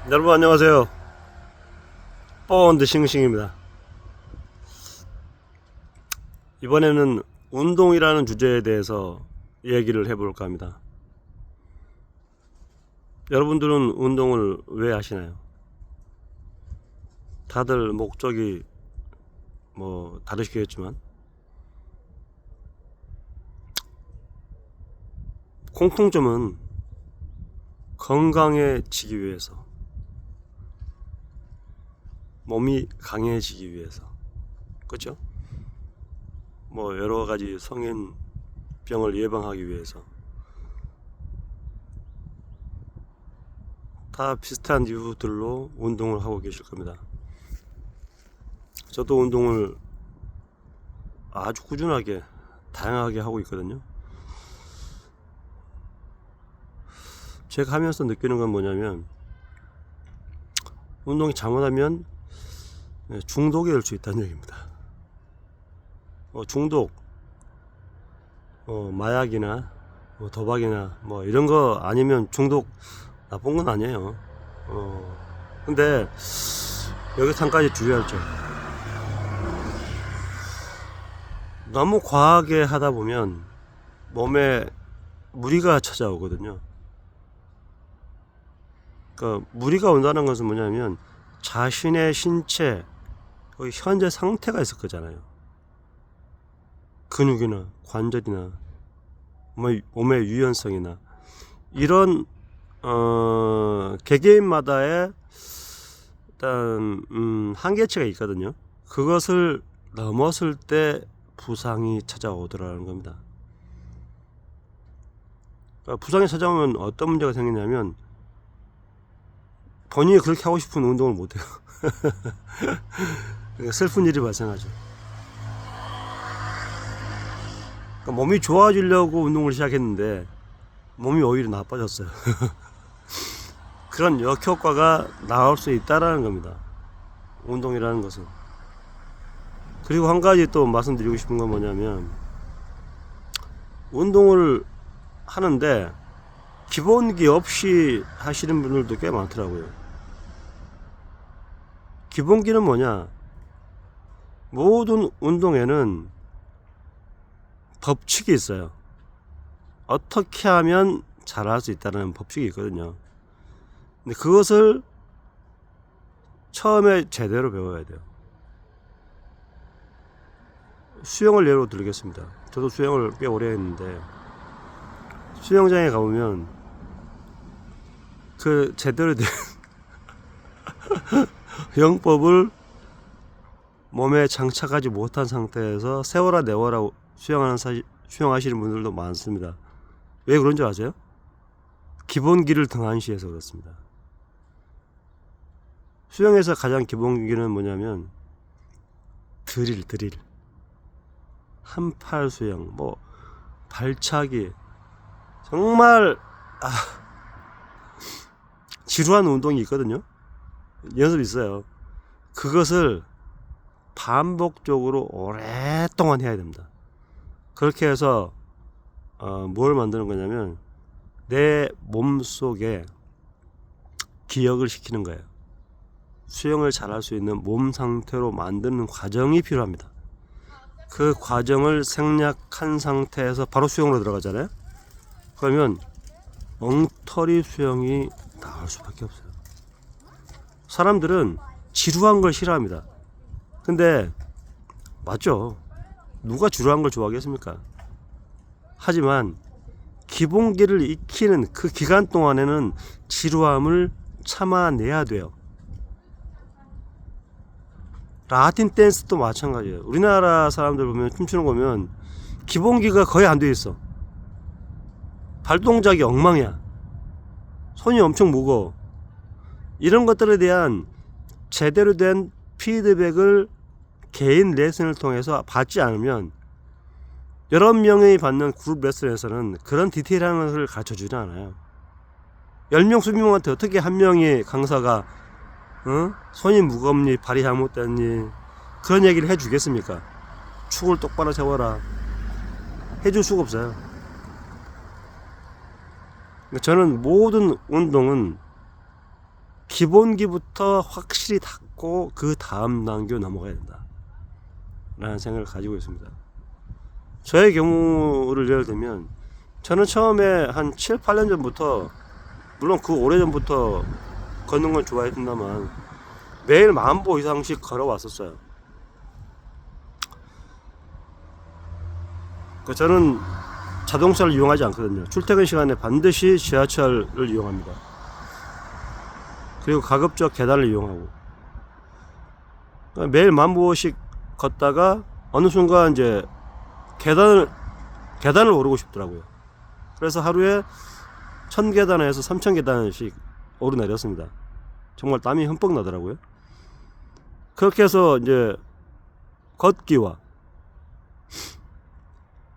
여러분 안녕하세요. 본드 싱싱입니다. 이번에는 운동이라는 주제에 대해서 얘기를 해볼까 합니다. 여러분들은 운동을 왜 하시나요? 다들 목적이 다르시겠지만 공통점은 건강해지기 위해서, 몸이 강해지기 위해서, 그렇죠? 여러가지 성인병을 예방하기 위해서 다 비슷한 이유들로 운동을 하고 계실 겁니다. 저도 운동을 아주 꾸준하게 다양하게 하고 있거든요. 제가 하면서 느끼는 건 뭐냐면, 운동이 잘못하면 중독이 될 수 있다는 얘기입니다. 중독, 마약이나 도박이나 이런 거 아니면 중독 나쁜 건 아니에요. 근데 여기서 한 가지 주의할 점, 너무 과하게 하다 보면 몸에 무리가 찾아오거든요. 그러니까 무리가 온다는 것은 뭐냐면 자신의 신체 현재 상태가 있을 거잖아요. 근육이나 관절이나 몸의 유연성이나 이런 개개인마다의 일단 한계치가 있거든요. 그것을 넘었을 때 부상이 찾아오더라는 겁니다. 그러니까 부상이 찾아오면 어떤 문제가 생기냐면, 본인이 그렇게 하고 싶은 운동을 못해요. 그러니까 슬픈 일이 발생하죠. 그러니까 몸이 좋아지려고 운동을 시작했는데 몸이 오히려 나빠졌어요. 그런 역효과가 나올 수 있다라는 겁니다, 운동이라는 것은. 그리고 한 가지 또 말씀드리고 싶은 건 뭐냐면, 운동을 하는데 기본기 없이 하시는 분들도 꽤 많더라고요. 기본기는 뭐냐? 모든 운동에는 법칙이 있어요. 어떻게 하면 잘할 수 있다는 법칙이 있거든요. 근데 그것을 처음에 제대로 배워야 돼요. 수영을 예로 들겠습니다. 저도 수영을 꽤 오래 했는데, 수영장에 가보면 그 제대로 된 영법을 몸에 장착하지 못한 상태에서 세워라 내워라 수영하시는 분들도 많습니다. 왜 그런 줄 아세요? 기본기를 등한시해서 그렇습니다. 수영에서 가장 기본기는 뭐냐면 드릴, 한팔 수영, 발차기, 정말 지루한 운동이 있거든요. 연습이 있어요. 그것을 반복적으로 오랫동안 해야 됩니다. 그렇게 해서 뭘 만드는 거냐면 내 몸속에 기억을 시키는 거예요. 수영을 잘할 수 있는 몸 상태로 만드는 과정이 필요합니다. 그 과정을 생략한 상태에서 바로 수영으로 들어가잖아요. 그러면 엉터리 수영이 나올 수밖에 없어요. 사람들은 지루한 걸 싫어합니다. 근데 맞죠? 누가 지루한 걸 좋아하겠습니까? 하지만 기본기를 익히는 그 기간 동안에는 지루함을 참아내야 돼요. 라틴 댄스도 마찬가지예요. 우리나라 사람들 보면 춤추는 거 보면 기본기가 거의 안 돼 있어. 발 동작이 엉망이야. 손이 엄청 무거워. 이런 것들에 대한 제대로 된 피드백을 개인 레슨을 통해서 받지 않으면, 여러 명이 받는 그룹 레슨에서는 그런 디테일한 것을 가르쳐주지 않아요. 10명, 20명한테 어떻게 한 명이 강사가 손이 무겁니, 발이 잘못됐니, 그런 얘기를 해주겠습니까? 축을 똑바로 세워라, 해줄 수가 없어요. 저는 모든 운동은 기본기부터 확실히 닦고 그 다음 단계로 넘어가야 된다 라는 생각을 가지고 있습니다. 저의 경우를 예를 들면 저는 처음에 한 7, 8년 전부터, 물론 그 오래전부터 걷는 걸 좋아했습니다만 매일 10,000보 이상씩 걸어왔었어요. 그러니까 저는 자동차를 이용하지 않거든요. 출퇴근 시간에 반드시 지하철을 이용합니다. 그리고 가급적 계단을 이용하고, 그러니까 매일 10,000보씩 걷다가 어느 순간 이제 계단을 오르고 싶더라고요. 그래서 하루에 1,000계단에서 3,000계단씩 오르내렸습니다. 정말 땀이 흠뻑 나더라고요. 그렇게 해서 이제 걷기와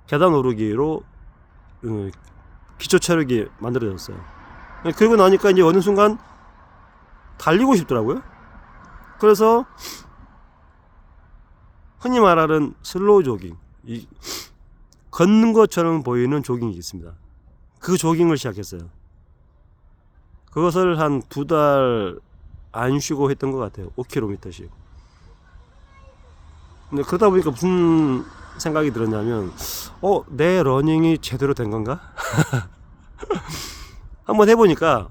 계단 오르기로 기초 체력이 만들어졌어요. 그리고 나니까 이제 어느 순간 달리고 싶더라고요. 그래서 흔히 말하는 슬로우 조깅, 걷는 것처럼 보이는 조깅이 있습니다. 그 조깅을 시작했어요. 그것을 한 2달 안 쉬고 했던 것 같아요. 5km씩. 근데 그러다 보니까 무슨 생각이 들었냐면, 내 러닝이 제대로 된 건가? 한번 해보니까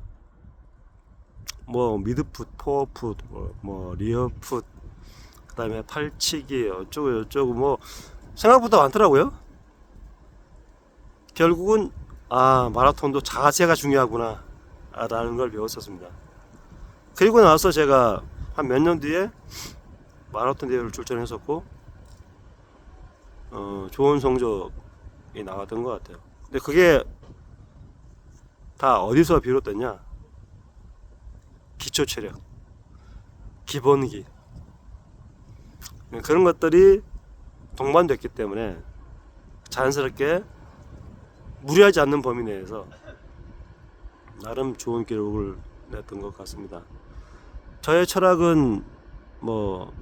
뭐 미드풋, 포어풋, 뭐 리어풋, 그 다음에 팔치기 어쩌고 저쩌고 뭐 생각보다 많더라고요. 결국은 마라톤도 자세가 중요하구나 라는 걸 배웠었습니다. 그리고 나서 제가 한 몇 년 뒤에 마라톤 대회를 출전했었고 좋은 성적이 나왔던 것 같아요. 근데 그게 다 어디서 비롯됐냐? 기초 체력, 기본기, 그런 것들이 동반됐기 때문에 자연스럽게 무리하지 않는 범위 내에서 나름 좋은 기록을 냈던 것 같습니다. 저의 철학은 뭐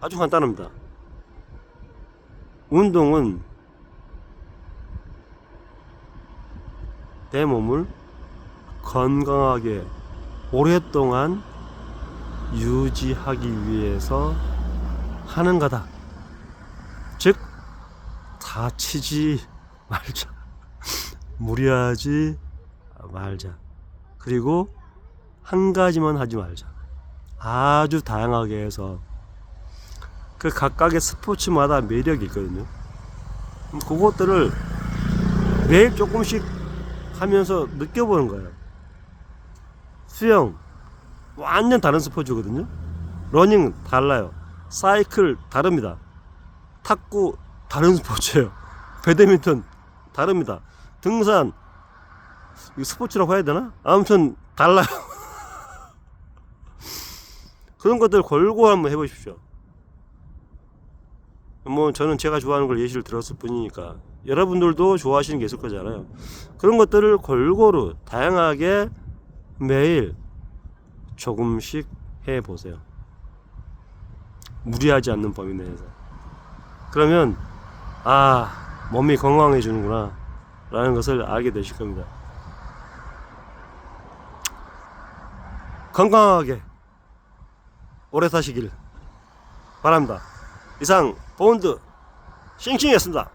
아주 간단합니다. 운동은 내 몸을 건강하게 오랫동안 유지하기 위해서 하는 거다. 즉 다치지 말자, 무리하지 말자, 그리고 한 가지만 하지 말자. 아주 다양하게 해서 그 각각의 스포츠마다 매력이 있거든요. 그것들을 매일 조금씩 하면서 느껴보는 거예요. 수영 완전 다른 스포츠거든요. 러닝 달라요. 사이클 다릅니다. 탁구 다른 스포츠예요. 배드민턴 다릅니다. 등산 이거 스포츠라고 해야 되나? 아무튼 달라요. 그런 것들 골고 한번 해보십시오. 뭐 저는 제가 좋아하는 걸 예시를 들었을 뿐이니까 여러분들도 좋아하시는 게 있을 거잖아요. 그런 것들을 골고루 다양하게 매일 조금씩 해보세요. 무리하지 않는 범위 내에서. 그러면 몸이 건강해지는구나 라는 것을 알게 되실 겁니다. 건강하게 오래 사시길 바랍니다. 이상 보운드 싱싱이었습니다.